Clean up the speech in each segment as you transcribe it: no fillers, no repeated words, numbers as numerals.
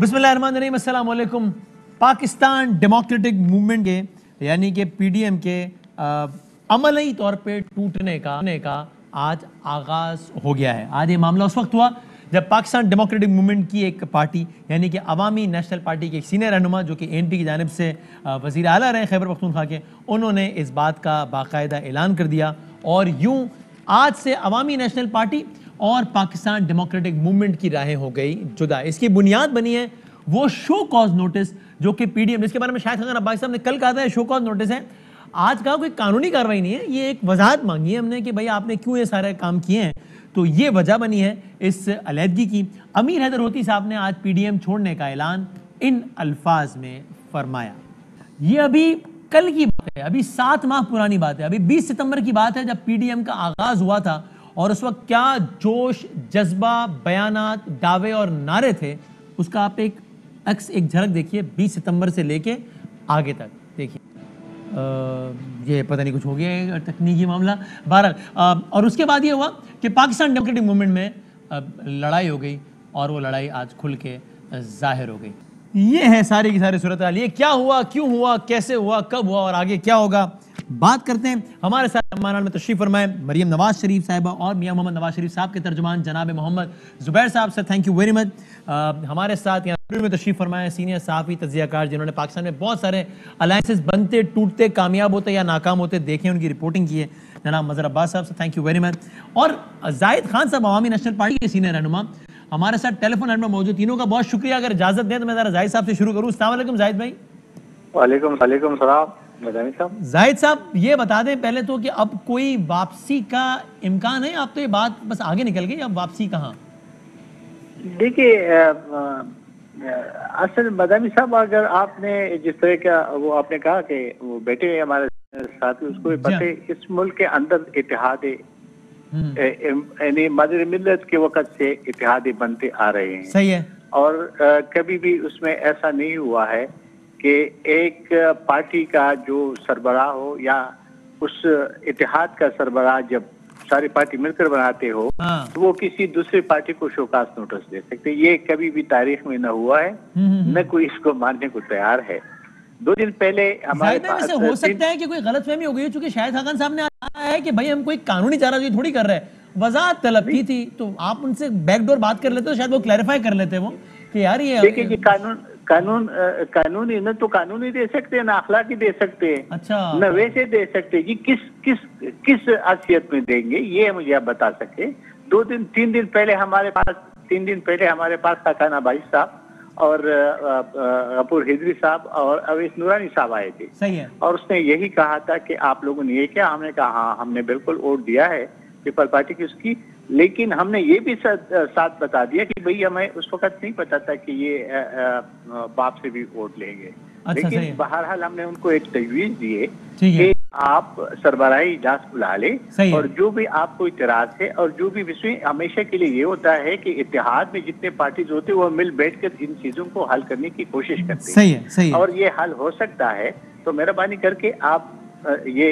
बिस्मिल्लाहिर्रहमानिर्रहीम, अस्सलाम वालेकुम। पाकिस्तान डेमोक्रेटिक मूवमेंट के यानी कि पीडीएम के अमली तौर पे टूटने का आज आगाज हो गया है। आज ये मामला उस वक्त हुआ जब पाकिस्तान डेमोक्रेटिक मूवमेंट की एक पार्टी यानी कि अवामी नेशनल पार्टी के एक सीनियर रहनुमा जो कि एनपी की जानिब से वज़ीर आला रहे खैबर पख्तूनख्वा के, उन्होंने इस बात का बाकायदा ऐलान कर दिया और यूं आज से अवामी नेशनल पार्टी और पाकिस्तान डेमोक्रेटिक मूवमेंट की राहें हो गई जुदा। इसकी बुनियाद बनी है वो शो कॉज नोटिस जो कि पीडीएम, जिसके बारे में शायद खान अब्बासी साहब ने कल कहा था शो कॉज नोटिस है। आज कहा कोई कानूनी कार्रवाई नहीं है, ये एक वजाहत मांगी है हमने कि भाई आपने क्यों ये सारे काम किए हैं। तो ये वजह बनी है इस अलहदगी की। अमीर हैदर होती साहब ने आज पीडीएम छोड़ने का ऐलान इन अल्फाज में फरमाया। ये अभी कल की बात है, अभी 7 माह पुरानी बात है, अभी 20 सितंबर की बात है जब पीडीएम का आगाज हुआ था और उस वक्त क्या जोश, जज्बा, बयानात, दावे और नारे थे उसका आप एक झलक देखिए 20 सितंबर से लेके आगे तक। देखिए ये पता नहीं कुछ हो गया है तकनीकी मामला बहरहाल। और उसके बाद ये हुआ कि पाकिस्तान डेमोक्रेटिक मूवमेंट में लड़ाई हो गई और वो लड़ाई आज खुल के जाहिर हो गई। ये है सारी की सारी सूरत हाल। ये क्या हुआ, क्यों हुआ, कैसे हुआ, कब हुआ और आगे क्या होगा, बात करते हैं। हमारे साथ मेहमान में तशरीफ फरमाए मरियम नवाज शरीफ साहिबा और मियां मोहम्मद नवाज शरीफ साहब के तर्जुमान जनाब मोहम्मद जुबैर साहब से थैंक यू वेरी मच। हमारे साथ यहाँ में तशरीफ फरमाए सीनियर सहाफ़ी तज़कियाकार जिन्होंने पाकिस्तान में बहुत सारे अलायंसेस बनते, टूटते, कामयाब होते या नाकाम होते देखे, उनकी रिपोर्टिंग की है, जनाब मज़हर अब्बास साहब से थैंक यू वेरी मच। और जाहिद खान साहब अवामी नेशनल पार्टी के सीनियर रहनुमा हमारे साथ टेलीफोन लाइन में मौजूद। तीनों का बहुत शुक्रिया। अगर इजाजत दें तो मैं ज़रा जाहिद साहब से शुरू करूँ। अस्सलाम वालेकुम जाहिद भाई। वालेकुम सलाम मदानी साहब। जाहिद साहब ये बता दें पहले तो कि अब कोई वापसी का इम्कान है? आप तो ये बात बस आगे निकल गई, अब वापसी कहाँ? देखिए असल मदानी साहब, अगर आपने जिस तरह का वो आपने कहा कि वो बैठे हैं हमारे साथ, उसको भी पता है इस मुल्क के अंदर इत्तेहाद यानी मदर मिल्लत के वक़्त से इत्तेहाद बनते आ रहे हैं। सही है। और कभी भी उसमें ऐसा नहीं हुआ है कि एक पार्टी का जो सरबराह हो या उस इत्तेहाद का सरबराह जब सारी पार्टी मिलकर बनाते हो तो वो किसी दूसरी पार्टी को शोकास नोटिस दे सकते। ये कभी भी तारीख में न हुआ है, न कोई इसको मानने को तैयार है। 2 दिन पहले हमारे पास हो सकता है कि कोई गलतफहमी हो गई है, चूंकि शाहिद खान साहब ने कहा है कि भाई हम कोई कानूनी चाराजोई थोड़ी कर रहे हैं, वजाहत तलब की थी, तो आप उनसे बैकडोर बात कर लेते तो शायद वो क्लैरिफाई कर लेते वो कि यार ये देखिए जी कानूनी न तो कानूनी दे सकते हैं न अखलाकी दे सकते हैं। अच्छा। न वैसे दे सकते जी किस हैसियत में देंगे ये मुझे आप बता सके। 3 दिन पहले हमारे पास खाना भाई साहब और गफूर हिजरी साहब और अवैस नूरानी साहब आए थे। सही है। और उसने यही कहा था कि आप लोगों ने ये क्या? हमने कहा हाँ हमने बिल्कुल वोट दिया है पीपल पार्टी की उसकी, लेकिन हमने ये भी साथ बता दिया कि भाई हमें उस वक्त नहीं पता था कि ये बाप से भी वोट लेंगे। अच्छा, लेकिन बहरहाल हमने उनको एक तजवीज दिए कि आप सरबराही इजलास बुला ले और जो भी आपको इतराज है और जो भी विषय हमेशा के लिए ये होता है कि इत्तेहाद में जितने पार्टीज होते हैं वो मिल बैठ कर इन चीजों को हल करने की कोशिश करते हैं। सही है। और ये हल हो सकता है तो मेहरबानी करके आप ये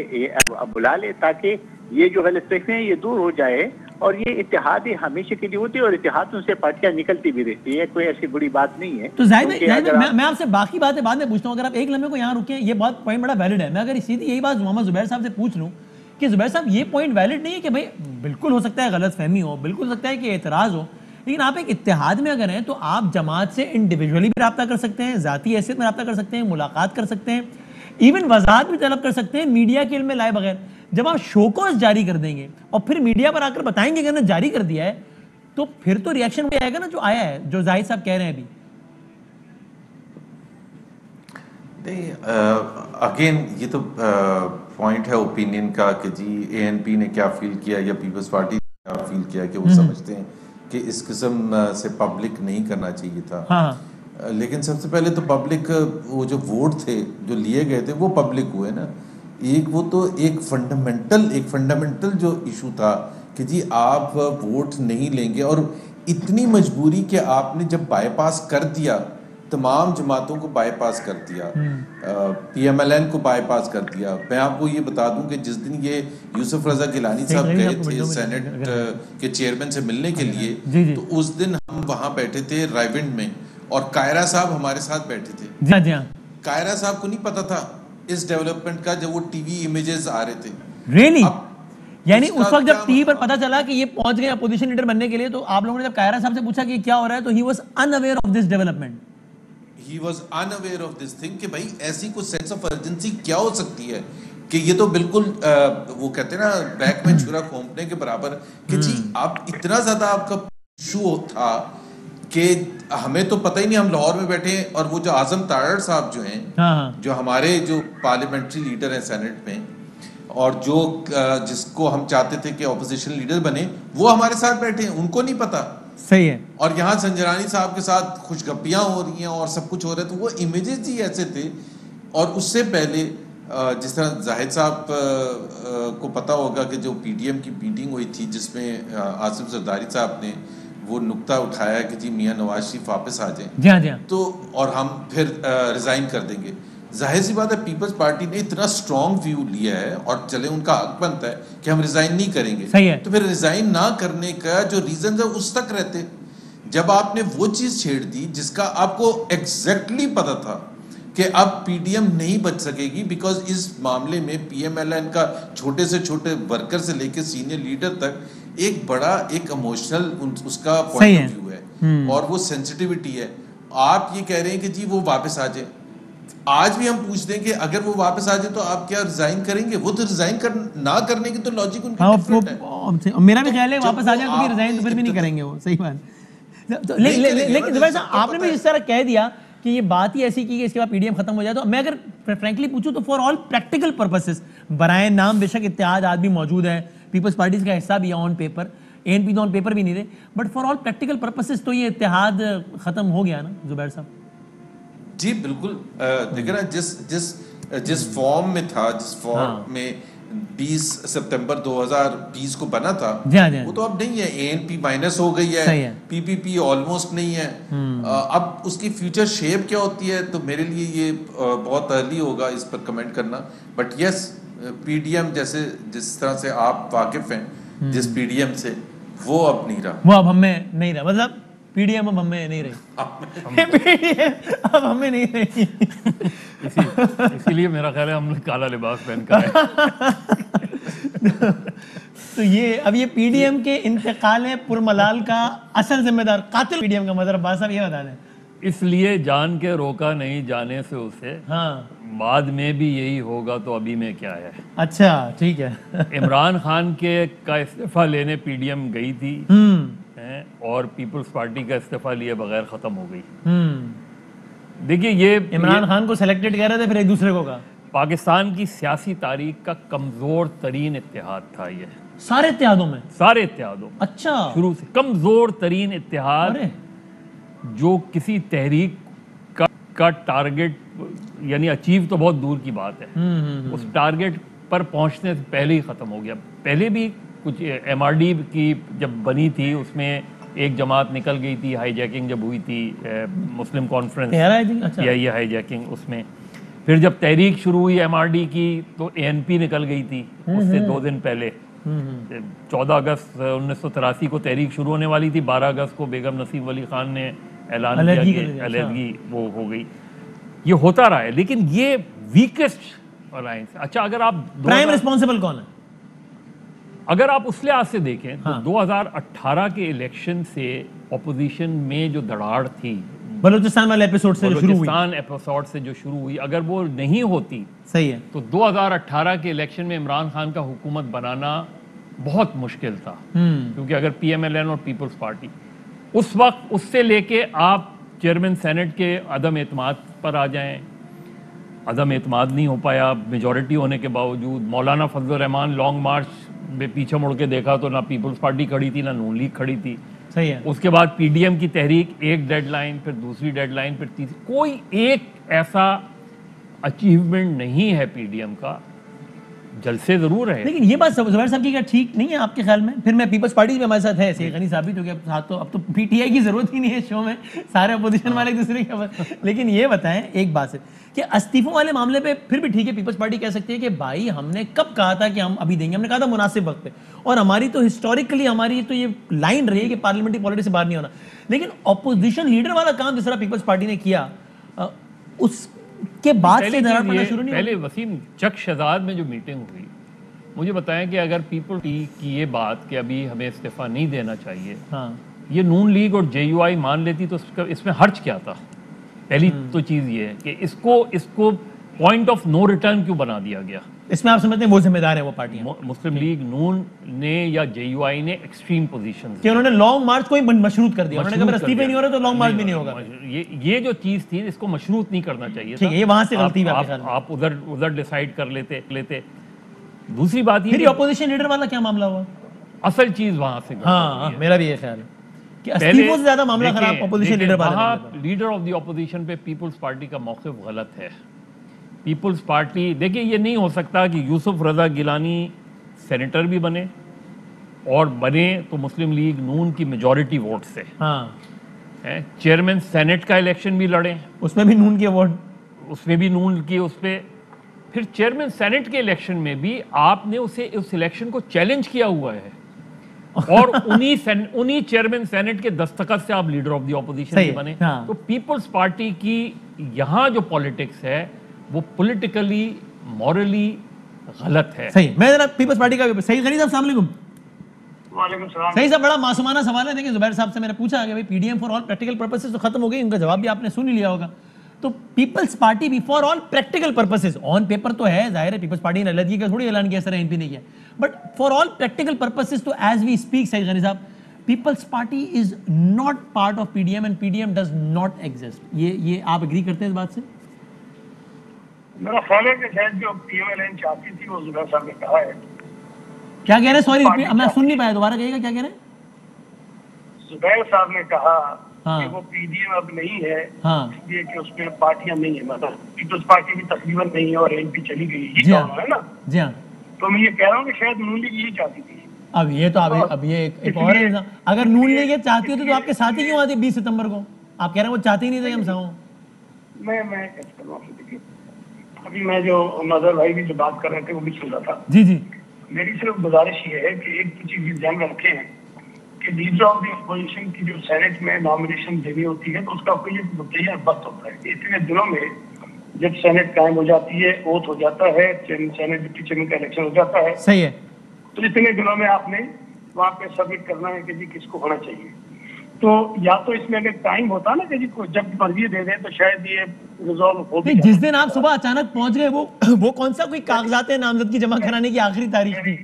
बुला ले ताकि ये जो गलतफहमी है ये दूर हो जाए। और ये इत्तेहाद हमेशा के लिए होती है और इत्तेहाद से पार्टियां निकलती भी रहती है, कोई ऐसी बुरी बात नहीं है। तो जाहिद मैं आपसे बाकी बातें बाद में पूछता हूँ, अगर आप एक लम्हे को यहाँ रुके, ये बहुत पॉइंट बड़ा वैलिड है। मैं अगर सीधी यही बात मोहम्मद जुबैर साहब से पूछ लूँ कि जुबैर साहब ये पॉइंट वैलिड नहीं है कि भाई बिल्कुल हो सकता है गलतफहमी हो, बिल्कुल हो सकता है कि एतराज़ हो, लेकिन आप एक इत्तेहाद में अगर हैं तो आप जमात से इंडिविजुअली भी रब्ता कर सकते हैं, ज़ाती हैसियत में रब्ता कर सकते हैं, मुलाकात कर सकते हैं, इवन वजाहत भी तलब कर सकते हैं मीडिया के इल्म में लाए बगैर। जब आप शोकॉज जारी कर देंगे और फिर मीडिया पर आकर बताएंगे कि उन्होंने जारी कर दिया है तो फिर तो रिएक्शन भी आएगा ना, जो आया है, जो जाहिद साहब कह रहे हैं अभी। नहीं, अगेन ये तो पॉइंट है ओपिनियन का कि जी एएनपी ने क्या फील किया या पीपल्स पार्टी ने क्या फील किया कि वो समझते हैं कि इस किस्म से पब्लिक नहीं करना चाहिए था। हाँ। लेकिन सबसे पहले तो पब्लिक वो जो वोट थे जो लिए गए थे वो पब्लिक हुए ना। वो तो एक फंडामेंटल जो इशू था कि जी आप वोट नहीं लेंगे और इतनी मजबूरी कि आपने जब बाईपास कर दिया, तमाम जमातों को बाईपास कर दिया, पीएमएलएन को बाईपास कर दिया। मैं आपको ये बता दूं कि जिस दिन ये यूसुफ रजा गिलानी साहब गए थे सेनेट के चेयरमैन से मिलने के लिए, तो उस दिन हम वहाँ बैठे थे रायविंड में और कायरा साहब हमारे साथ बैठे थे। जी हाँ, जी हाँ। कायरा साहब को नहीं पता था इस डेवलपमेंट का जब वो टीवी इमेजेस आ रहे थे। रियली? यानी उसका उस वक्त जब क्या टीवी पर पता चला कि ये पहुंच गए अपोजिशन लीडर बनने के लिए, तो आप लोगों ने जब कायरा साहब से पूछा कि क्या हो रहा है, तो he was unaware of this development. He was unaware of this thing कि भाई ऐसी कुछ सेंस ऑफ अर्जेंसी क्या हो सकती है कि ये तो बिल्कुल वो कहते हैं ना बैक में छुरा घोंपने के बराबर कि जी आप इतना ज्यादा आपका इशू था कि हमें तो पता ही नहीं, हम लाहौर में बैठे हैं और वो जो आजम तारड़ साहब जो हैं, हाँ, जो हमारे जो पार्लियामेंट्री लीडर हैं सेनेट में और जो जिसको हम चाहते थे कि ऑपोजिशन लीडर बने, वो हमारे साथ बैठे हैं, उनको नहीं पता। सही है। और यहाँ संजरानी साहब के साथ खुशगपियाँ हो रही हैं और सब कुछ हो रहा है, तो वो इमेजेस ही ऐसे थे। और उससे पहले जिस तरह जाहिद साहब को पता होगा कि जो पीडीएम की मीटिंग हुई थी जिसमें आसिफ जरदारी साहब ने वो नुक्ता उठाया कि जी मियाँ नवाज शरीफ वापस आ जाएं, जी हाँ, जी हाँ। तो और हम फिर रिजाइन कर देंगे। जाहिर सी बात है पीपल्स पार्टी ने इतना स्ट्रॉन्ग व्यू लिया है और चले उनका हक बनता है कि हम रिजाइन नहीं करेंगे। सही है। तो फिर रिजाइन ना करने का जो रीजन है उस तक रहते। जब आपने वो चीज छेड़ दी जिसका आपको एग्जैक्टली पता था कि अब पीडीएम नहीं बच सकेगी, बिकॉज इस मामले में पीएमएलएन का छोटे से छोटे वर्कर से लेकर सीनियर लीडर तक एक बड़ा एक इमोशनल उसका पॉइंट ऑफ व्यू है और वो सेंसिटिविटी है। आप ये कह रहे हैं कि जी वो वापस आ जाए। आज भी हम पूछते हैं कि अगर वो वापस आ जाए तो आप क्या रिजाइन करेंगे? वो तो रिजाइन ना करने की तो लॉजिक उनकी डिफरेंट है। मेरा भी ख्याल है वापस आ जाए तो भी रिजाइन तो फिर भी नहीं करेंगे वो। सही बात। लेकिन जुबैर साहब आपने भी इस तरह कह दिया कि ये बात ही ऐसी की कि इसके बाद पीडीएम खत्म हो जाए, तो मैं अगर फ्रैंकली पूछूं तो फॉर ऑल प्रैक्टिकल पर्पसेस, बराए नाम बेशक इत्तेहाद आज भी मौजूद है, पीपल्स पार्टीज का हिस्सा भी है ऑन पेपर, एएनपी तो ऑन पेपर भी नहीं थे, but for all practical purposes तो ये इत्तेहाद खत्म हो गया ना जुबैर साहब? जी बिल्कुल। देखिए ना जिस फॉर्म में था, जिस फॉर्म में 20 सितंबर 2020 को बना था, वो तो अब नहीं है। एएनपी माइनस हो गई है, पीपीपी ऑलमोस्ट नहीं है। अब उसकी फ्यूचर शेप क्या होती है तो मेरे लिए ये बहुत अर्ली होगा इस पर कमेंट करना। बट यस, पीडीएम जैसे जिस तरह से आप वाकिफ हैं जिस पीडीएम से, वो अब नहीं रहा। वो अब हमें नहीं रहा, मतलब पीडीएम अब हमें नहीं रही। पीडीएम अब हमें नहीं रही। इसीलिए मेरा ख्याल है हमने काला लिबास पहन कर तो ये अब ये पीडीएम के इंतकाल पुरमलाल का असल जिम्मेदार कातिल पीडीएम का मदर अब्बास साहब ये बता दें। इसलिए जान के रोका नहीं जाने से उसे, हाँ, बाद में भी यही होगा तो अभी में क्या है। अच्छा ठीक है। इमरान खान के का इस्तीफा लेने पीडीएम गई थी और पीपल्स पार्टी का इस्तीफा लिए बगैर खत्म हो गई। देखिए ये इमरान खान को सिलेक्टेड कर रहे थे, फिर एक दूसरे को कहा। पाकिस्तान की सियासी तारीख का कमजोर तरीन इत्तेहाद था ये, सारे इत्तेहादों में। सारे इत्तेहादों में अच्छा, शुरू से कमजोर तरीन इत्तेहाद, जो किसी तहरीक का टारगेट यानी अचीव तो बहुत दूर की बात है, उस टारगेट पर पहुंचने से पहले ही खत्म हो गया। पहले भी कुछ एमआरडी की जब बनी थी उसमें एक जमात निकल गई थी, हाईजैकिंग जब हुई थी मुस्लिम कॉन्फ्रेंस या ये हाईजैकिंग, उसमें फिर जब तहरीक शुरू हुई एमआरडी की तो एएनपी निकल गई थी उससे 2 दिन पहले। 14 अगस्त 1983 को तहरीक शुरू होने वाली थी, 12 अगस्त को बेगम नसीब अली खान ने ऐलान किया कि अलहदगी वो हो गई। ये होता रहा है, लेकिन ये वीकेस्ट अलायंस। अच्छा, अगर आप प्राइम रिस्पॉन्सिबल कौन है? अगर आप उस लिहाज से देखें तो 2018 के इलेक्शन से ऑपोजिशन में जो दराड़ थी बलूचिस्तान वाले एपिसोड से जो शुरू हुई, अगर वो नहीं होती, सही है, तो 2018 के इलेक्शन में इमरान खान का हुकूमत बनाना बहुत मुश्किल था। क्योंकि अगर पीएमएलएन और पीपल्स पार्टी उस वक्त, उससे लेके आप चेयरमैन सेनेट के अदम एतमाद पर आ जाएं, अदम एतमाद नहीं हो पाया मेजॉरिटी होने के बावजूद। मौलाना फजल रहमान लॉन्ग मार्च में पीछे मुड़ के देखा तो ना पीपल्स पार्टी खड़ी थी ना नून लीग खड़ी थी। सही है। उसके बाद पीडीएम की तहरीक, एक डेडलाइन, फिर दूसरी डेडलाइन, फिर तीसरी। कोई एक ऐसा अचीवमेंट नहीं है पीडीएम का जलसे जरूर है। लेकिन ये बात जुबैर साहब की क्या ठीक नहीं है आपके ख्याल में? फिर मैं पीपल्स पार्टी भी हमारे साथ है, सही गनी साबित हो गया साथ, तो अब तो पीटीआई की जरूरत ही नहीं है शो में, सारे अपोजिशन वाले एक दूसरे के। लेकिन ये बताएं एक बात है कि इस्तीफों वाले मामले पे फिर भी ठीक है, पीपल्स पार्टी कह सकती है कि भाई हमने कब कहा था कि हम अभी देंगे, हमने कहा था मुनासिब वक्त पे, और हमारी तो हिस्टोरिकली हमारी तो ये लाइन रही है कि पार्लियामेंट्री पॉलिटिक्स से बाहर नहीं होना। लेकिन ऑपोजिशन लीडर वाला काम जिस तरह पीपल्स पार्टी ने किया, उसके बाद से दरार पड़ना शुरू नहीं। पहले वसीम चक शहजाद में जो मीटिंग हुई, मुझे बताएं कि अगर पीपल की ये बात कि अभी हमें इस्तीफा नहीं देना चाहिए, हाँ, ये नून लीग और जेयूआई मान लेती तो इसमें हर्ज क्या था? पहली तो चीज ये है कि इसको पॉइंट ऑफ नो रिटर्न क्यों बना दिया गया? इसमें आप समझते हैं वो जिम्मेदार है वो पार्टियां? मुस्लिम लीग नून ने या जेयूआई ने एक्सट्रीम पोजीशन कि उन्होंने लॉन्ग मार्च को ही मशरूत कर दिया, उन्होंने कहा इस्तीफे नहीं हो रहा तो लॉन्ग मार्च भी नहीं होगा। ये जो चीज थी इसको मशरूत नहीं करना चाहिए था। ये वहां से गलती है आपके ख्याल में? आप उधर डिसाइड कर लेते। दूसरी बात ये ऑपोजिशन लीडर वाला क्या मामला हुआ? असल चीज वहां से हाँ, मेरा भी ये ख्याल है कि इस्तीफों से ज्यादा मामला खराब ऑपोजिशन लीडर वाला। लीडर ऑफ द ऑपोजिशन पे पीपल्स पार्टी का मौक़िफ़ गलत है। पीपल्स पार्टी, देखिए ये नहीं हो सकता कि यूसुफ रजा गिलानी सेनेटर भी बने और बने तो मुस्लिम लीग नून की मेजॉरिटी वोट से, हाँ, चेयरमैन सेनेट का इलेक्शन भी लड़े, उसमें भी नून के वोट, उसमें भी नून की, उस पे फिर चेयरमैन सेनेट के इलेक्शन में भी आपने उस इलेक्शन को चैलेंज किया हुआ है और उन्हीं चेयरमैन सेनेट के दस्तखत से आप लीडर ऑफ द ऑपोजिशन भी बने। हाँ। तो पीपल्स पार्टी की यहाँ जो पॉलिटिक्स है वो पॉलिटिकली मॉरली गलत है। सही, मैं जरा पीपल्स पार्टी का सही गनी साहब, अस्सलाम वालेकुम। वालेकुम सलाम। सही साहब, बड़ा मासूमाना सवाल है। देखिए जुबैर साहब से मैंने पूछा कि भाई PDM for all practical purposes तो खत्म हो गई, उनका जवाब भी आपने सुन ही लिया होगा। तो पीपल्स पार्टी भी for all practical purposes, on paper तो है, जाहिर है पीपल्स पार्टी ने अलग का थोड़ी ऐलान किया, सर एमपी ने किया, but for all practical purposes तो एज वी स्पीक सही गनी साहब, people's party is not part of PDM and PDM does not exist. ये आप एग्री करते हैं इस बात से? मेरा ख्याल है कि शायद जो पीएमएलएन चाहती थी वो जुबैर साहब ने कहा है। क्या कह रहे हैं? सॉरी, मैं सुन नहीं पाया, दोबारा कहिएगा, क्या कह रहे हैं? जुबैर साहब ने कहा हाँ, कि वो पीडीएम अब नहीं है, हाँ, इसलिए कि उसमें पार्टियां नहीं है, मतलब पीपल्स पार्टी भी तकरीबन नहीं है और एमपी चली गई, ये जी हाँ, है ना। जी हाँ। तो मैं ये कह रहा हूँ कि शायद नून लीग यही चाहती थी। अब ये तो अब ये एक और है, अगर नून लीग ये चाहती होती तो आपके साथ ही क्यों आती 20 सितंबर को? आप कह रहे हैं वो चाहते ही नहीं थे हम साओ। मैं कैसे कर रहा हूँ, देखिए अभी मैं जो नजर भाई भी जो बात कर रहे थे वो भी सुन रहा था। जी जी, मेरी सिर्फ गुजारिश ये है कि एक चीज ध्यान में रखें कि लीडर ऑफ द अपोजिशन की जो सेनेट में नॉमिनेशन देनी होती है तो उसका कोई एक मुद्दा वक्त होता है। इतने दिनों में जब सेनेट कायम हो जाती है, ओथ हो जाता है, सेनेट डिप्टी चेयरमैन का इलेक्शन हो जाता है, सही है, तो इतने दिनों में आपने वहाँ पे सबमिट करना है कि जी किसको होना चाहिए। तो या तो इसमें अगर टाइम होता ना कि जी को जब मर्जी दे दें तो शायद ये रिजॉल्व हो भी जिस दिन आप सुबह अचानक पहुंच गए वो कौन सा कोई कागजात नामजदगी जमा कराने की आखिरी तारीख थी?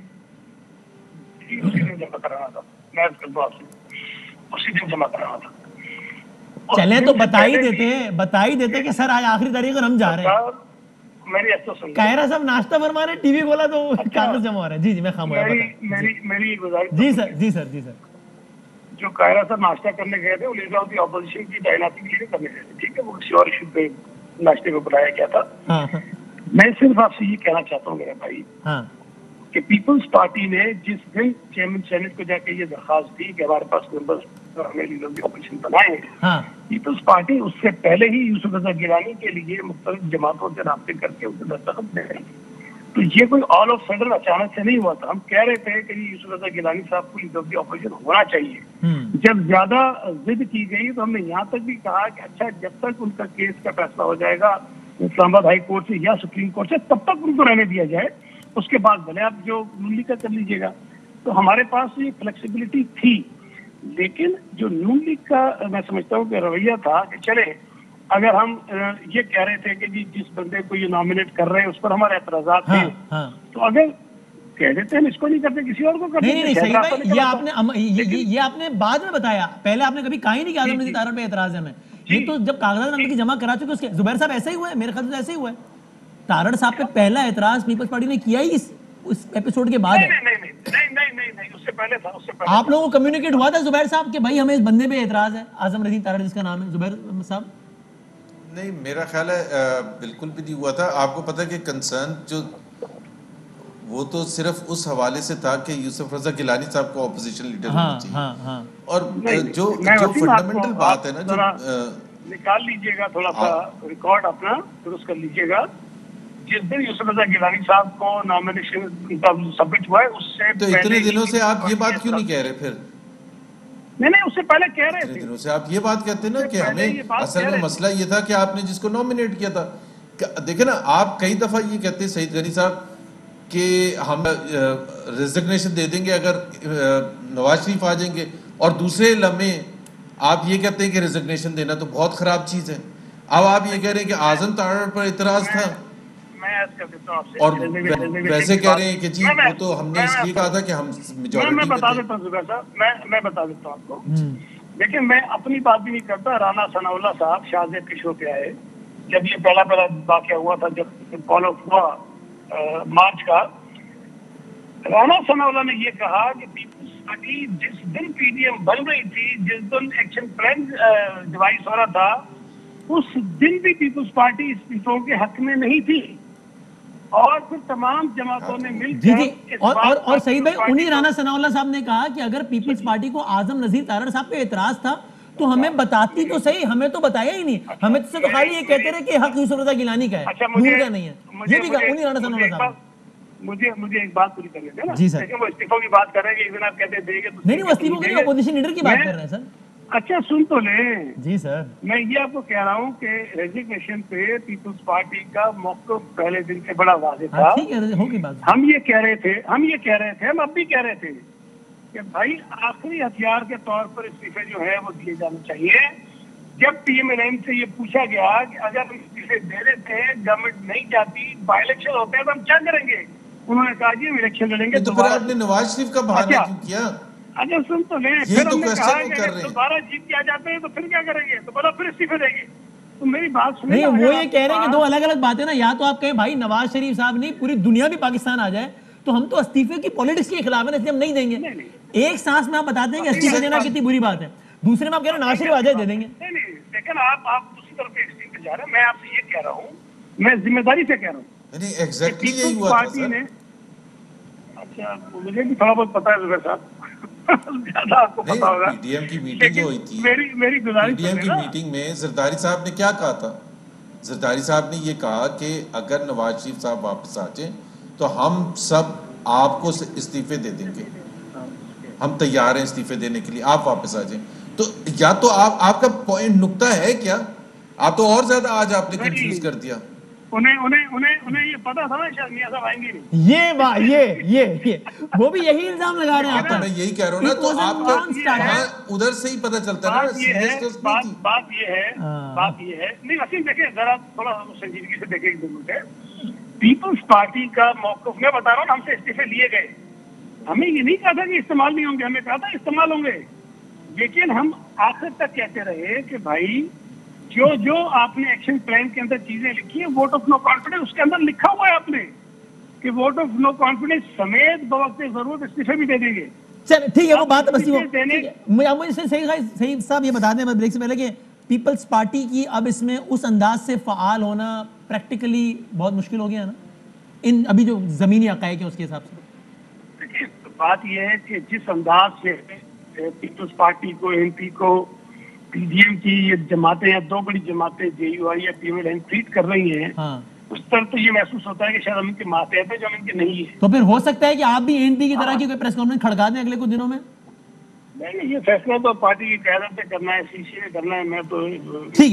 उसी दिन जमा कराना था, मैं आपसे उसी दिन जमा कराना था। चले तो बता ही देते कि सर आज आखिरी तारीख और हम जा रहे हैं। मेरी ऐसा सुन कायरा साहब नाश्ता फरमा रहे, टीवी खोला तो कागज जमा हो रहा है। जी जी, मैं खामोश, मेरी गुजारिश। जी सर, जी सर, जी सर। जो कायरा साहब नाश्ता करने गए थे वो लीडर ऑफ द ऑपोजिशन की तैनाती के लिए करने गए थे, ठीक है, वो किसी और इशू पे नाश्ते को बुलाया गया था। हाँ, हाँ, मैं सिर्फ आपसे ये कहना चाहता हूँ मेरे भाई, हाँ, कि पीपल्स पार्टी ने जिस दिन चेयरमैन सेनेट को जाके ये दरखास्त दी कि हमारे पास मेंबर्स हमें लीडर ऑफ द ऑपोजिशन बनाए, हाँ, पीपल्स पार्टी उससे पहले ही यूसुफ रजा गिलानी के लिए मुख्तलिफ जमातों से राब्ते करके उसे दस्तखत दे रही। तो ये कोई ऑल ऑफ सडन अचानक से नहीं हुआ था। हम कह रहे थे कि यूसुफ रजा गिलानी साहब को लीडर ऑफ द ऑपोजिशन होना चाहिए। जब ज्यादा जिद की गई तो हमने यहाँ तक भी कहा कि अच्छा जब तक उनका केस का फैसला हो जाएगा इस्लामाबाद हाई कोर्ट से या सुप्रीम कोर्ट से, तब तक उनको रहने दिया जाए, उसके बाद भले आप जो नून का कर लीजिएगा। तो हमारे पास ये फ्लेक्सिबिलिटी थी, लेकिन जो नून लीग का मैं समझता हूँ कि रवैया था कि चले अगर हम ये कह रहे थे कि जी जिस बंदे को ये नॉमिनेट कर रहे हैं उस पर हमारे एतराजात थे, तो अगर कह देते हैं इसको नहीं करते किसी और को करते। नहीं, सही भाई, ये आपने बाद में बताया, पहले आपने कभी कहा ही नहीं कि आजम रज़ी तारड़ पे एतराज है। मैं ये तो जब कागजात की जमा करा चुके उसके जुबैर साहब ऐसा ही हुआ है, मेरे ख्याल से ऐसा ही हुआ है। तारड़ साहब पे पहला एतराज पीपल्स पार्टी ने किया ही उस एपिसोड के बाद है। नहीं, उससे पहले था, उससे पहले आप लोगों को कम्युनिकेट हुआ था जुबैर साहब कि भाई हमें इस बंदे पे एतराज है, आजम रज़ी तारड़ जिसका नाम है, जुबैर साहब? नहीं, मेरा ख्याल है बिल्कुल भी नहीं हुआ था। आपको पता है कि कंसर्न जो वो तो सिर्फ उस हवाले से था कि यूसुफ रजा गिलानी साहब को ऑपोजिशन लीडर होना चाहिए। और जो फंडामेंटल बात है ना, जो निकाल लीजिएगा थोड़ा सा रिकॉर्ड अपना दुरुस्त कर लीजिएगा, जिस दिन यूसुफ रजा गिलानी साहब को नॉमिनेशन सबमिट हुआ है उससे तो इतने दिनों से आप ये बात क्यों नहीं कह रहे फिर? नहीं, उससे पहले कह रहे थे। दिनों से आप ये बात कहते हैं ना कि हमें असल में मसला ये था कि आपने जिसको नॉमिनेट किया था। देखे ना, आप कई दफा ये कहते हैं सईद गनी साहब कि हम रेजिग्नेशन दे देंगे अगर नवाज शरीफ आ जाएंगे, और दूसरे लम्हे आप ये कहते हैं कि रेजिग्नेशन देना तो बहुत खराब चीज है। अब आप ये कह रहे हैं कि आजम तारड़ पर इतराज था, और वैसे कह रहे हैं कि जी वो तो हमने इसलिए कहा था कि हम मेजॉरिटी मैं बता देता हूँ जुबैर साहब, मैं बता देता हूँ आपको। देखिए, मैं अपनी बात भी नहीं करता। राना सनाउल्लाह साहब शाहजेब के शो पे आए जब ये पहला वाकया हुआ था, जब फॉलो हुआ मार्च का। राना सनाउल्लाह ने ये कहा कि पीपल्स पार्टी जिस दिन पीडीएम बन रही थी, जिस दिन एक्शन प्लान डिवाइस हो रहा था, उस दिन भी पीपल्स पार्टी इस्तीफों के हक में नहीं थी, और फिर तमाम जमातों ने मिलकर और सईद भाई, उन्हीं राना सनाउल्लाह साहब ने कहा कि अगर पीपल्स पार्टी को आजम नजीर तारड़ साहब पे एतराज था तो हमें बताती तो सही, हमें तो बताया ही नहीं। हमें तो खाली ये कहते रहे कि हक यूसुफ रजा गिलानी का है, नूर का नहीं है। ये भी कहा उन्हीं राना सनाउल्लाह साहब। मुझे एक बात पूरी करने देना जी सर। वो इस्तीफों की बात कर रहे हैं, एक दिन आप कहते देंगे तो नहीं, वो इस्तीफों की अपोजिशन लीडर की बात कर रहे हैं सर। अच्छा, सुन तो ले। जी सर, मैं ये आपको कह रहा हूँ कि रेजिग्नेशन पे पीपल्स पार्टी का मौक़िफ़ पहले दिन से बड़ा वाज़ेह था। ठीक है, होगी बात। हम ये कह रहे थे, हम अब भी कह रहे थे कि भाई आखिरी हथियार के तौर पर इस्तीफे जो है वो दिए जाने चाहिए। जब पीएमएलएन से ये पूछा गया कि अगर इस्तीफे दे देते हैं, गवर्नमेंट नहीं जाती, बाई इलेक्शन होते हैं, तो हम क्या करेंगे? उन्होंने कहा जी हम इलेक्शन लड़ेंगे। तो फिर आपने नवाज शरीफ का बहाना क्यों किया? अच्छा सुन तो ले, फिर हमने कहा कि दोबारा जीत के आ जाते हैं तो फिर क्या करेंगे? तो बोला फिर इस्तीफे देंगे। तो मेरी बात सुनिए। नहीं, वो ये कह रहे हैं कि दो अलग अलग बातें ना। या तो आप कहें भाई नवाज शरीफ साहब नहीं, पूरी दुनिया भी पाकिस्तान आ जाए तो हम तो इस्तीफे की पॉलिटिक्स के खिलाफ है, इसलिए हम नहीं देंगे। एक सांस में आप बताते हैं कि इस्तीफा देना कितनी बुरी बात है, दूसरे में आप कह रहे हैं नवाज शरीफ आ जाए दे देंगे। नहीं, लेकिन आप दूसरी तरफ एक्सट्रीम पे जा रहे हैं। मैं आपसे ये कह रहा हूँ, मैं जिम्मेदारी से कह रहा हूँ। नहीं, एग्जैक्टली यही हुआ था सर। अच्छा, मुझे भी थोड़ा बहुत पता है जुबैर साहब, ज्यादा आपको पता होगा। पीडीएम की मीटिंग जो हुई थी, मेरी गुजारिश, पीडीएम की मीटिंग में जरदारी साहब ने क्या कहा था? जरदारी साहब ने ये कहा कि अगर नवाज शरीफ साहब वापस आ जाए तो हम सब आपको इस्तीफे दे देंगे, हम तैयार हैं इस्तीफे देने के लिए, आप वापस आ जाएं। तो या तो आपका पॉइंट नुक्ता है क्या? आप तो और ज्यादा आज आपने कंफ्यूज कर दिया। उन्हें ये पता था ना शायद मियां साहब आएंगे नहीं। ये वो भी यही इल्जाम लगा रहे हैं। तो मैं यही कह रहा हूँ ना, तो आपको उधर से ही पता चलता है ना। बात ये है नहीं वसीम, देखिए जरा थोड़ा संजीदगी से देखें एक मिनट। पीपल्स पार्टी का मौक़िफ़ मैं बता रहा हूँ, हमसे इस्तीफे लिए गए। हमें ये नहीं कहा था कि इस्तेमाल नहीं होंगे, हमें कहा था इस्तेमाल होंगे। लेकिन हम आखिर तक कहते रहे कि भाई जो आपने एक्शन प्लान के अंदर चीजें लिखी है, वोट ऑफ नो कॉन्फिडेंस, उसके अंदर लिखा हुआ है आपने कि वोट ऑफ नो कॉन्फिडेंस समेत बवक्त जरूरत इस्तीफे भी दे देंगे। चल ठीक है, वो बात बस मुझे सही साहब ये बता दें ब्रेक से पहले कि पीपल्स पार्टी की अब इसमें उस अंदाज से फाल होना प्रैक्टिकली बहुत मुश्किल हो गया ना, इन अभी जो जमीनी हक़ाइक़ है उसके हिसाब से। देखिए, बात यह है कि जिस अंदाज से पीपल्स पार्टी को, एनपी को, पीडीएम की ये जमातें या दो बड़ी जमातें जेयूआई या पीएमएलएन ट्रीट कर रही हैं, उस तरह तो ये महसूस होता है कि शायद हम इनके मातहत है जो हम इनके नहीं है। तो फिर हो सकता है कि आप भी एनपी की तरह की कोई प्रेस कॉन्फ्रेंस खड़का दें अगले कुछ दिनों में। नहीं, ये फैसला तो पार्टी की क़यादत पे करना है, सीसी में करना है। मैं तो इस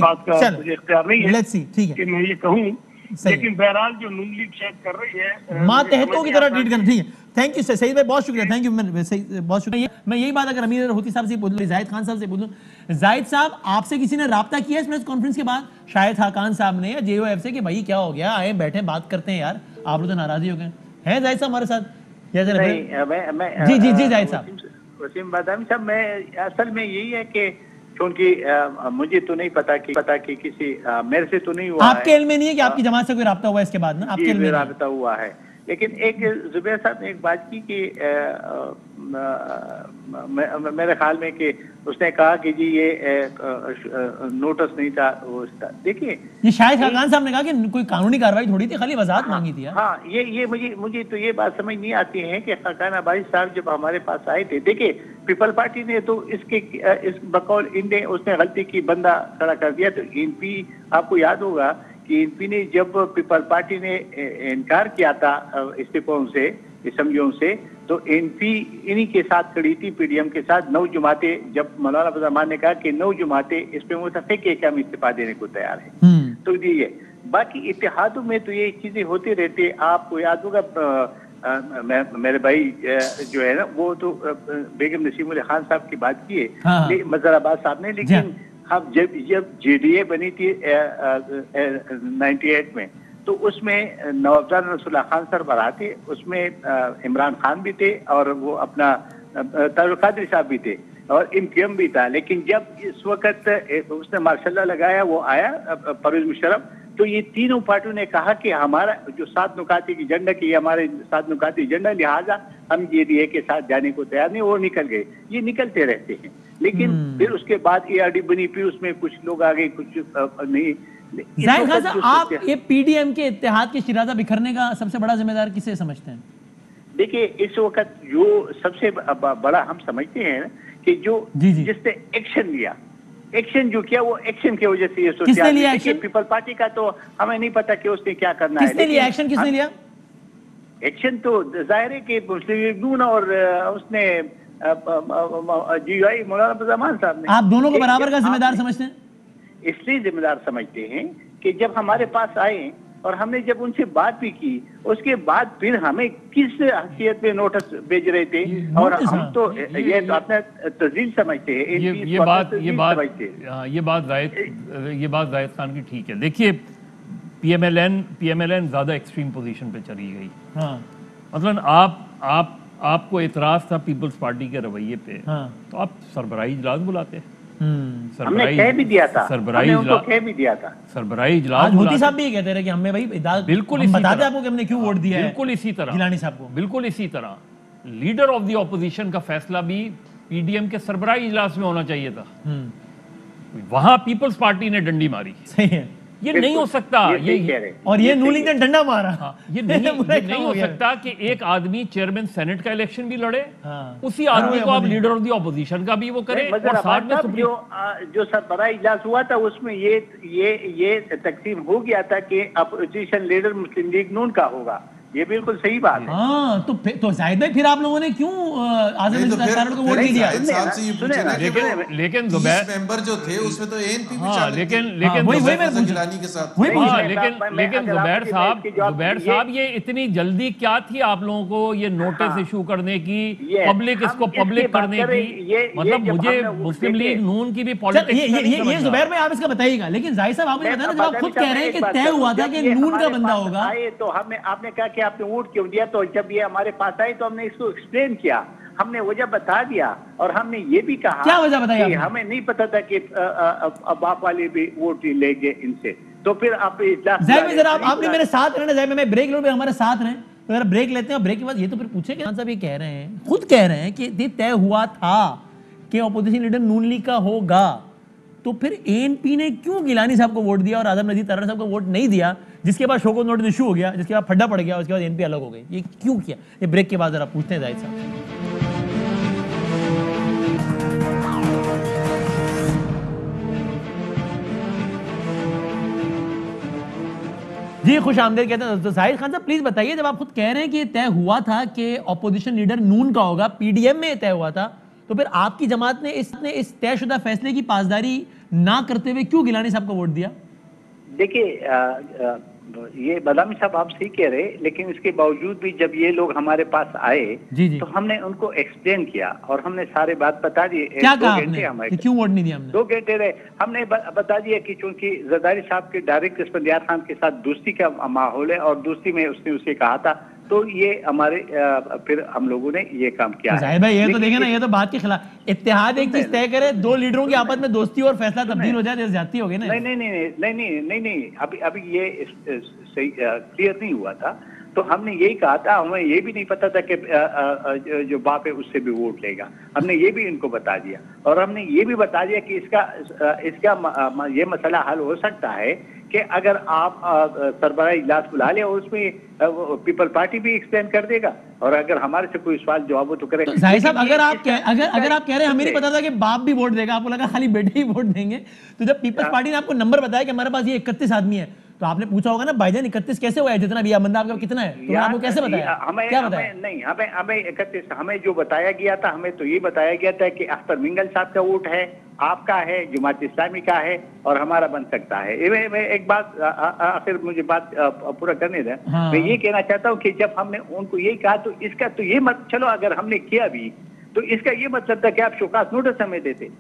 बात का मुझे इख्तियार नहीं है कि मैं ये कहूँ, लेकिन बहरहाल जो नून लीग शायद कर रही है मातहतों की तरह ट्रीट करना। ठीक है, थैंक यू सईद भाई, बहुत शुक्रिया, थैंक यू। बहुत शुक्रिया। मैं यही बात अगर अमीर होती साहब से बोलूँ, जाहिद खान साहब से बोलूँ, जाहिद साहब आपसे किसी ने राब्ता किया इस प्रेस कॉन्फ्रेंस के बाद, शायद खाकान साहब ने या जेओएफ से, कि भाई क्या हो गया, आए बैठे बात करते हैं यार, आप लोग तो नाराजी हो गए हैं जाहिद साहब हमारे साथ? जी जाहिद साहब। वसीम बादामी साहब, मैं असल में यही है कि क्योंकि मुझे तो नहीं पता कि किसी मेरे से तो नहीं हुआ, आपके इल्म में नहीं है कि आपकी जमात से कोई राब्ता हुआ है इसके बाद ना? आपके इल्म में राब्ता हुआ है, लेकिन एक जुबैर साहब ने एक बात की कि मेरे ख्याल में कि उसने कहा कि जी ये नोटिस नहीं था वो उसका। देखिए ये शायद खान साहब ने कहा कि कोई कानूनी कार्रवाई थोड़ी थी, खाली वजाहत मांगी थी। हाँ, ये मुझे तो ये बात समझ नहीं आती है कि खाकान अब्बासी साहब जब हमारे पास आए थे, देखिए पीपल पार्टी ने तो इस बकौल इनने उसने गलती की, बंदा खड़ा कर दिया। तो एनपी आपको याद होगा कि एनपी ने जब पीपल पार्टी ने इनकार किया था इस्तीफों से, असम्बलियों से, तो एनपी इन्हीं के साथ खड़ी थी, पीडीएम के साथ। 9 जमातें, जब मौलाना फजल रहमान ने कहा कि 9 जमातें इस पे मुतफिक है कि हम इस्तीफा देने को तैयार है, तो ये बाकी इत्तेहादों में तो ये चीजें होती रहती है। आपको याद होगा मेरे भाई जो है ना वो तो बेगम नसीम उल खान साहब की बात की है, हाँ। मजहराबाद साहब ने, लेकिन हम जब जेडीए बनी थी 98 में, तो उसमें नवाबजाद रसूलुल्लाह खान सरबराह थे, उसमें इमरान खान भी थे और वो अपना तारुल कादरी साहब भी थे और इम्तियम भी था। लेकिन जब इस वक्त उसने मार्शल्ला लगाया, वो आया परवेज मुशर्रफ, तो ये तीनों पार्टियों ने कहा कि हमारा जो 7 नुकाती एजेंडा की हमारे 7 नुकाती एजेंडा, लिहाजा हम जेडीए के साथ जाने को तैयार नहीं। वो निकल गए, ये निकलते रहते हैं। लेकिन फिर उसके बाद एआरडी बनी, फिर उसमें कुछ लोग आ गए, कुछ नहीं। जाहिर खान साहब, आप ये पीडीएम के इत्तेहाद के शिराजा बिखरने का सबसे बड़ा जिम्मेदार किसे समझते हैं? देखिए इस वक्त जो सबसे बड़ा हम समझते हैं कि जो जिसने एक्शन लिया, एक्शन जो किया, वो एक्शन की वजह से ये किसने लिया एक्शन? पीपल पार्टी का तो हमें नहीं पता कि उसने क्या करना है। किसने लिया एक्शन? किसने लिया एक्शन? तो जाहिर है कि मुस्लिम लीग नून और उसने जीआई मौलाना फजल रहमान साहब ने। आप दोनों को बराबर का जिम्मेदार समझते हैं? इसलिए जिम्मेदार समझते हैं कि जब हमारे पास आए और हमने जब उनसे बात भी की, उसके बाद फिर हमें किस हैसियत में नोटिस भेज रहे थे, और हम तो ये तो अपना तस्दील समझते हैं। ये बात जाहिद खान की ठीक है। देखिए पीएमएलएन ज्यादा एक्सट्रीम पोजीशन पे चली गई। हाँ। मतलब आपको एतराज था पीपल्स पार्टी के रवैये पे, हाँ। तो आप सरबराही इजलास बुलाते। हमने कह भी दिया था, हमने उनको कह भी दिया था। सरबराही इजलास, आज मोदी साहब भी कहते रहे कि हमें भाई बिल्कुल हम बताते आपको कि हमने क्यों वोट दिया है। बिल्कुल इसी तरह गिलानी साहब को, बिल्कुल इसी तरह लीडर ऑफ द ऑपोजिशन का फैसला भी पीडीएम के सरबराही इजलास में होना चाहिए था। वहां पीपल्स पार्टी ने डंडी मारी। सही है, ये नहीं हो सकता। ये और ये नून लीग ने डंडा मारा। ये नहीं हो सकता कि एक आदमी चेयरमैन सेनेट का इलेक्शन भी लड़े, उसी आदमी को आप लीडर ऑफ द ऑपोजिशन का भी वो करे, और साथ में जो सरबराही इजलास हुआ था उसमें ये तकसीम हो गया था कि अपोजिशन लीडर मुस्लिम लीग नून का होगा। ये बिल्कुल सही बात है। हाँ, तो जाहिद भाई फिर आप लोगों ने क्यों आज़म अली को वोट दिया? लेकिन जुबैर मेंबर जो थे उसमें तो एएनपी भी हाँ, शामिल थे। लेकिन गिलानी के साथ लेकिन जुबैर साहब ये इतनी जल्दी क्या थी आप लोगों को ये नोटिस इशू करने की, पब्लिक इसको पब्लिक करने की? मतलब मुझे मुस्लिम लीग नून की भी पॉलिटिक्स ये जुबैर भाई आप इसका बताइएगा। लेकिन जाहिद साहब आपने बताया ना, जब आप खुद कह रहे हैं कि तय हुआ था कि नून का बंदा होगा, तो आपने कहा कि आपने वोट क्यों दिया? तो जब ये हमारे पास आए तो हमने इसको एक्सप्लेन किया, हमने वजह बता दिया, और हमने ये भी कहा क्या वजह बताई कि हमें नहीं पता था कि बाप वाले भी वोट लेंगे इनसे। तो फिर आप आपने मेरे साथ रहना, मैं ब्रेक लूं, हमारे साथ रहें, तो अगर ब्रेक लेते हैं, ब्रेक के बाद ये तो फिर पूछेंगे। खान साहब ये कह रहे हैं, खुद कह रहे हैं कि तय हुआ था कि ऑपोजिशन लीडर नून लीग का होगा, तो फिर एएनपी ने क्यों गिलानी साहब को वोट दिया और आजम नजीर तर्र साहब को वोट नहीं दिया, जिसके बाद शोकत नोटिस इशू हो गया, जिसके बाद फड्डा पड़ गया, उसके बाद एएनपी अलग हो गई? ये क्यों किया? ये ब्रेक के बाद जरा पूछते हैं जाहिद साहब। जी खुश आमदेद कहते हैं। तो जाहिद खान साहब प्लीज बताइए, जब आप खुद कह रहे हैं कि तय हुआ था कि ऑपोजिशन लीडर नून का होगा, पीडीएम में तय हुआ था, तो फिर आपकी जमात ने इस तयशुदा फैसले की पासदारी ना करते हुए क्यों गिलानी साहब को वोट दिया? देखिए ये बदामी साहब आप सही कह रहे, लेकिन इसके बावजूद भी जब ये लोग हमारे पास आए तो हमने उनको एक्सप्लेन किया और हमने सारे बात बता दिए। क्या कहा आपने? क्यों वोट नहीं दिया हमने? 2 घंटे रहे, हमने बता दिया कि चूंकि जरदारी साहब के डायरेक्ट इस्फंदियार खान के साथ दोस्ती का माहौल है और दोस्ती में उसने उसे कहा था, तो ये हमारे फिर हम लोगों ने ये काम किया है। भाई ये तो देखे ना, ये तो बात के खिलाफ। इत्तेहाद एक चीज तय करे, 2 लीडरों की आपस में दोस्ती और फैसला तब्दील हो जाए तो ज्यादती हो गई ना? नहीं, अभी ये सही क्लियर नहीं हुआ था। तो हमने यही कहा था, हमें ये भी नहीं पता था कि जो बाप है उससे भी वोट लेगा। हमने ये भी इनको बता दिया और हमने ये भी बता दिया कि इसका ये मसला हल हो सकता है कि अगर आप सरबराह इजलास बुला ले और उसमें पीपल पार्टी भी एक्सप्लेन कर देगा और अगर हमारे से कोई सवाल जवाब हो तो करे। तो जाहिर साहब अगर आप कह रहे हैं हमें नहीं पता था कि बाप भी वोट देगा, आपको लगा खाली बेटे ही वोट देंगे, तो जब पीपल्स पार्टी ने आपको नंबर बताया कि हमारे पास ये 31 आदमी है, तो आपने पूछा होगा ना भाईजान 31 कैसे हुआ है, जितना भी बंदा आपका कितना है, तो आपको कैसे बताया, क्या बताया? नहीं, हमें 31 हमें जो बताया गया था, हमें तो ये बताया गया था कि अख्तर मिंगल साहब का वोट है, आपका है, जमात इस्लामी का है और हमारा बन सकता है। मैं एक बात आखिर मुझे बात पूरा करने दें। हाँ। मैं ये कहना चाहता हूँ कि जब हमने उनको यही कहा तो इसका तो ये मत चलो, अगर हमने किया भी तो इसका ये मतलब था कि आप शोकास नोटिस हमें देते।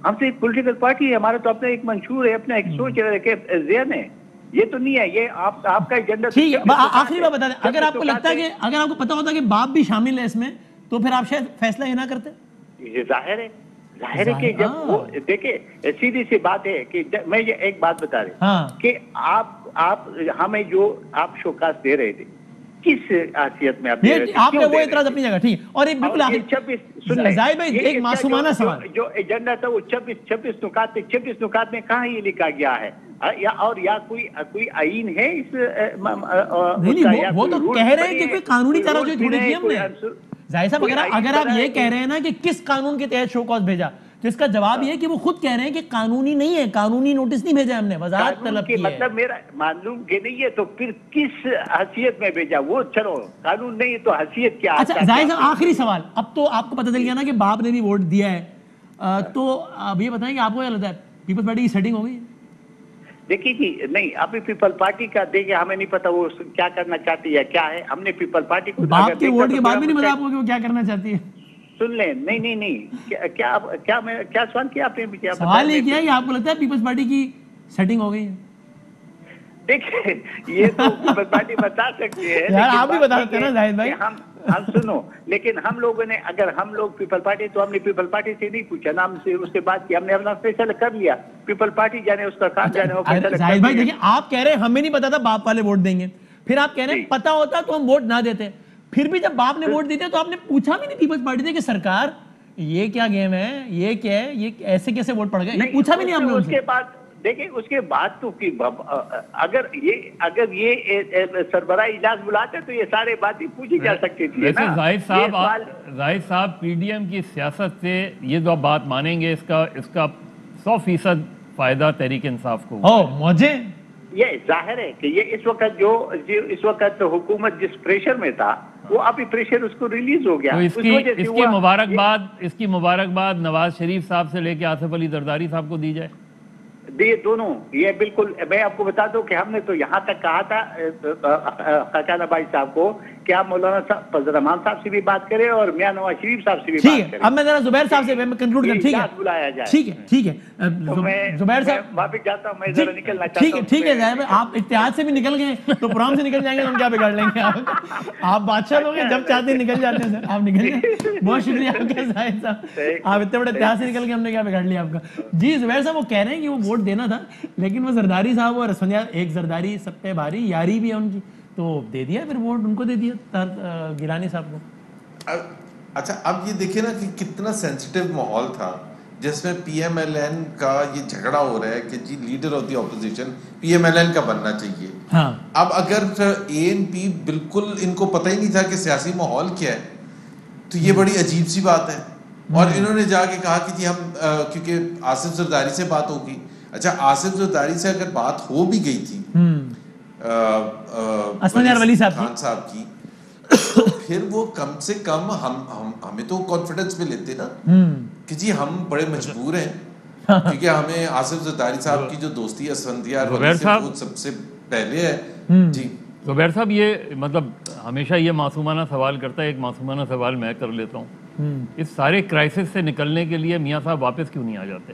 हमसे एक पॉलिटिकल पार्टी है, हमारा तो अपना एक मंशूर है, अपना एक सोच है, ज़हन है, ये तो नहीं है, ये आपका एजेंडा। ठीक है, आखिरी बात बता दें, अगर आपको लगता है कि अगर आपको पता होता कि बाप भी शामिल है इसमें, तो फिर आप शायद फैसला ये ना करते। ये जाहिर है कि जब वो देखिए, सीधी सी बात है कि मैं ये एक बात बता रही हाँ। कि आप हमें जो आप शोकास दे रहे थे, किस हैसियत में आप दे रहे थे? आपने वो एतराज अपनी जगह, ठीक है। और एक बिल्कुल जाहिद भाई एक मासूमाना सवाल, जो एजेंडा था वो 26 नुकात में कहाँ ये लिखा गया है, या कोई आईन है इस नहीं, वो तो कह रहे हैं कि कोई कानूनी चाराजोई थोड़ी की हमने। जाहिर साहब अगर आप ये कह रहे हैं ना कि किस कानून के तहत शो कॉज भेजा, तो इसका जवाब ये है कि वो खुद कह रहे हैं कि कानूनी नहीं है, कानूनी नोटिस नहीं भेजा हमने, वजाहत तलब की है। मतलब मेरा मालूम के नहीं है, तो फिर किस हैसियत में भेजा? वो चलो कानून नहीं है तो हैसियत क्या? अच्छा जाहिर साहब आखिरी सवाल, अब तो आपको पता चल गया ना कि बाप ने भी वोट दिया है, तो अब ये बताएं कि आपको क्या लगता है पीपल्स पार्टी की सेटिंग हो गई? देखिए कि नहीं, अभी पीपल पार्टी का देखिए, हमें नहीं पता वो क्या करना चाहती है, क्या है। हमने पीपल पार्टी को बाप के वोट के बाद भी नहीं पता आपको कि वो क्या करना चाहती है? सुन ले, नहीं, क्या सवाल किया आपने? सवाल ये किया कि आपको लगता है पीपल्स पार्टी की सेटिंग हो गई है? देखिए, ये तो पीपल पार्टी बता सकती है यार, आप भी बता सकते हैं ना जाहिद भाई। हम सुनो, लेकिन हम लोगों ने, अगर हम लोग पीपल पार्टी, तो हमने पीपल पार्टी से नहीं पूछा ना, हमसे उसके बाद की हमने अपना फैसला कर लिया। पीपल पार्टी जाने उसका काम जाने, वो फैसला। जाहिद भाई देखिए, आप कह रहे हैं हमें नहीं पता था बाप वाले वोट देंगे, फिर आप कह रहे हैं पता होता तो हम वोट ना देते, फिर भी जब बाप ने वोट दिए तो आपने पूछा भी नहीं पीपल्स पार्टी से कि सरकार ये क्या गेम है, ये क्या है, ये ऐसे कैसे वोट पड़ गए, ये पूछा भी नहीं हमने उनसे। उसके बाद देखिए, उसके बाद तो कि अगर ये सरबराह इजलास बुलाते तो ये सारे बातें पूछी जा सकती थी ना। जाहिद साहब पीडीएम की सियासत से ये जो आप बात मानेंगे, इसका 100% फायदा तहरीक इंसाफ को। मुझे ये जाहिर है कि ये इस वक्त हुकूमत जिस प्रेशर में था, वो अभी प्रेशर उसको रिलीज हो गया। तो इसकी मुबारकबाद नवाज शरीफ साहब से लेके आसिफ अली जरदारी साहब को दी जाए। ये दोनों, ये बिल्कुल, मैं आपको बता दूं कि हमने तो यहाँ तक कहा था खाकाना भाई साहब को कि आप मौलाना फजल रहमान साहब से भी बात करें और मियां नवाज शरीफ साहब से भी बात करें। अब मैं जरा जुबैर साहब से कंक्लूड कर, ठीक है, बुलाया जाए। ठीक है जुबैर साहब वापस जाता हूँ, मैं जरा निकलना चाहता हूँ। ठीक है जाहिद भाई, आप इत्तेहाद से भी निकल गए तो प्रोग्राम से निकल जाएंगे, हम क्या बिगाड़ लेंगे? आप बादशाह लोग जब चाहते हैं निकल जाते हैं सर, आप निकल जाए। बहुत शुक्रिया आपका जाहिद साहब, आप इतने बड़े इत्तेहाद से निकल गए, हमने क्या बिगाड़ लिया आपका? जी जुबैर साहब वो कह रहे हैं कि वो वोट देना था, लेकिन वो जरदारी साहब और एक जरदारी सब पे भारी यारी भी है उनकी, तो दे दिया, फिर वोट उनको दे दिया गिलानी साहब को। अच्छा, अब ये देखिए ना कि कितना सेंसिटिव माहौल था जिसमें पीएमएलएन का ये झगड़ा हो रहा है कि जी leader of the opposition PMLN का बनना चाहिए। हाँ। अब अगर एएनपी बिल्कुल इनको पता ही नहीं था कि सियासी माहौल क्या है, तो ये बड़ी अजीब सी बात है। और इन्होंने जाके कहा कि जी हम क्योंकि आसिफ जरदारी से बात होगी। अच्छा, आसिफ जरदारी से अगर बात हो भी गई थी वली खान साहब की, तो फिर वो कम से कम हमें तो कॉन्फिडेंस में लेते ना कि जी हम बड़े मजबूर हैं, क्योंकि हमें आसिफ जरदारी साहब की जो दोस्ती असफंदियार सबसे पहले है। जी जुबैर साहब, ये मतलब हमेशा ये मासूमाना सवाल करता है, एक मासूमाना सवाल मैं कर लेता हूँ, इस सारे क्राइसिस से निकलने के लिए मियाँ साहब वापस क्यों नहीं आ जाते?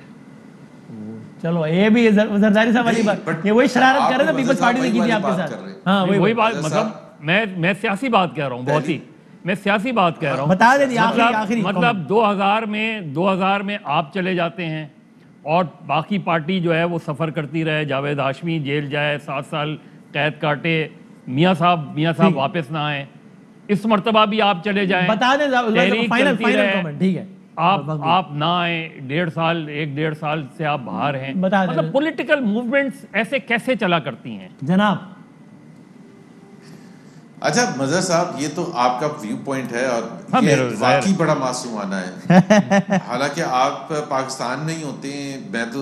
चलो ये भी जरदारी साहब वाली बात, ये वही शरारत कर रहे थे पीपल्स पार्टी ने की थी आपके साथ। हाँ वही बात, मतलब मैं सियासी बात कह रहा हूँ, बहुत ही मैं सियासी बात कह रहा हूँ। बता दे आखिरी मतलब 2000 में आप चले जाते हैं और बाकी पार्टी जो है वो सफ़र करती रहे, जावेद हाशमी जेल जाए, 7 साल कैद काटे, मियाँ साहब वापस ना आए, इस मर्तबा भी आप चले जाएं, बता दें तहरीक फाइनल चलती रहे, कमेंट, ठीक है, आप ना आए, 1.5 साल से आप बाहर हैं, बता दें। मतलब पॉलिटिकल मूवमेंट्स ऐसे कैसे चला करती हैं जनाब? अच्छा मजहर साहब, ये तो आपका व्यू पॉइंट है और हाँ, ये मेरा वाकई बड़ा मासूमाना है। हालांकि आप पाकिस्तान में ही होते हैं, मैं तो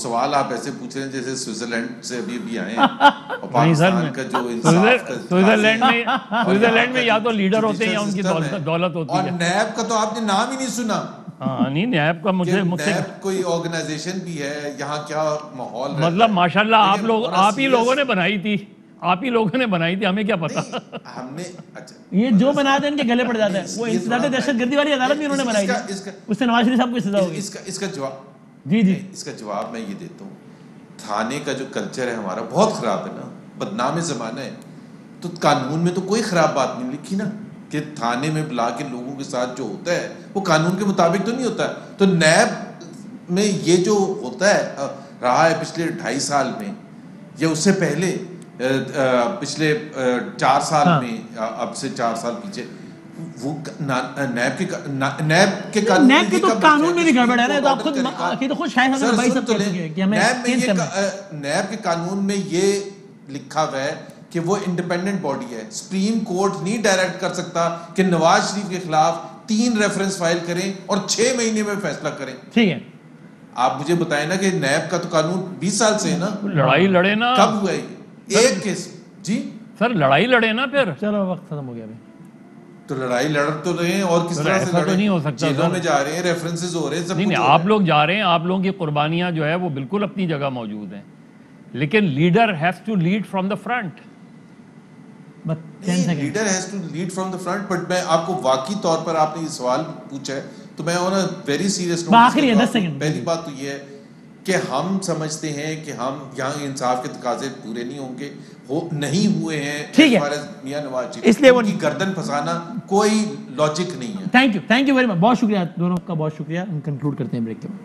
सवाल आप ऐसे पूछ रहे हैं जैसे स्विट्जरलैंड से अभी आए हैं और पाकिस्तान का जो इंसाफ का स्विट्जरलैंड में या तो लीडर होते हैं या उनकी दौलत होती और है। नैब का तो आपने नाम ही नहीं सुना। हाँ नहीं, नैब का मुझे नैब कोई ऑर्गेनाइजेशन भी है यहाँ, क्या माहौल रहता मतलब है? माशाल्लाह लेकिन आप ही लोगों ने बनाई थी, हमें क्या पता। हमने अच्छा ये जो बना दे इनके गले पड़ जाता है। वो इंसदाद दहशतगर्दी वाली अदालत भी उन्होंने बनाई थी, उससे नवाज शरीफ साहब को सजा होगी। इसका जवाब जी जी, इसका जवाब मैं ये देता हूँ, थाने का जो कल्चर है हमारा बहुत खराब है ना, बदनाम ज़माना है। तो कानून में तो कोई ख़राब बात नहीं लिखी ना कि थाने में बुला के लोगों के साथ जो होता है वो कानून के मुताबिक तो नहीं होता। तो नैब में ये जो होता है रहा है पिछले 2.5 साल में या उससे पहले पिछले 4 साल में, अब से 4 साल पीछे, वो नैब के तो कानून में भी गड़बड़ है ना। तो आप खुद शायद हमें भाई सब कह चुके हैं कि हमें नैब के कानून में ये लिखा हुआ है कि वो इंडिपेंडेंट बॉडी है। सुप्रीम कोर्ट नहीं डायरेक्ट कर सकता कि नवाज शरीफ के खिलाफ 3 रेफरेंस फाइल करें और 6 महीने में फैसला करें। ठीक है, आप मुझे बताएं ना कि नैब का तो कानून 20 साल से है ना। लड़ाई लड़े ना, कब हुआ है एक केस? जी सर लड़ाई लड़े ना, फिर चलो वक्त खत्म हो गया अभी। तो लड़ाई लड़ तो रहे हैं और किस तरह से लड़े? तो नहीं हो सकता, जेलों में जा रहे हैं, रेफरेंसेस हो रहे हैं, सब नहीं, कुछ हो आप रहा लोग जा रहे हैं, आप लोगों की कुर्बानियां जो है वो बिल्कुल अपनी जगह मौजूद हैं, लेकिन leader has to lead from the front. Leader has to lead from the front. But मैं आपको वाकई तौर पर आपने ये सवाल पूछा है तो मैं on a very serious note, आखिरी 10 सेकंड, पहली बात तो ये है कि हम समझते हैं कि हम यहाँ इंसाफ के तकाजे पूरे नहीं होंगे, नहीं हुए हैं। ठीक है, मियां नवाज शरीफ, इसलिए उनकी गर्दन फंसाना कोई लॉजिक नहीं है। थैंक यू वेरी मच, बहुत शुक्रिया दोनों का, बहुत शुक्रिया। हम कंक्लूड करते हैं ब्रेक के बाद।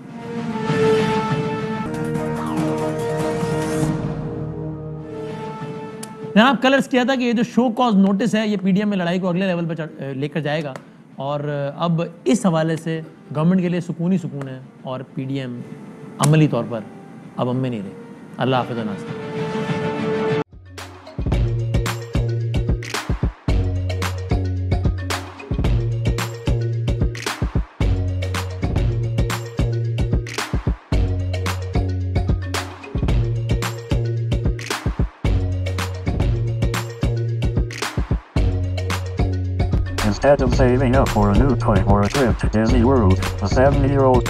जनाब कल अर्ज किया था कि ये जो शो कॉज नोटिस है ये पीडीएम में लड़ाई को अगले लेवल पर लेकर जाएगा और अब इस हवाले से गवर्नमेंट के लिए सुकून ही सुकून है और पीडीएम अमली तौर पर अब हम में नहीं रहे। अल्लाह हाफ़िज़ नाज़रीन। Instead of saving up for a new toy or a trip to Disney World, a 7-year-old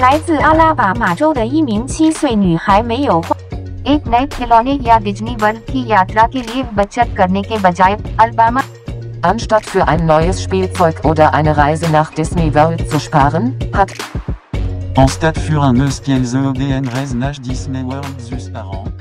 来自阿拉巴马州的一名7岁女孩没有花 एक नए खिलौने या डिज्नी वर्ल्ड की यात्रा के लिए बचत करने के बजाय Alabama Anstatt für ein neues Spielzeug oder eine Reise nach Disney World zu sparen, hat En stade für un neues Spielzeug oder eine Reise nach Disney World zu sparen.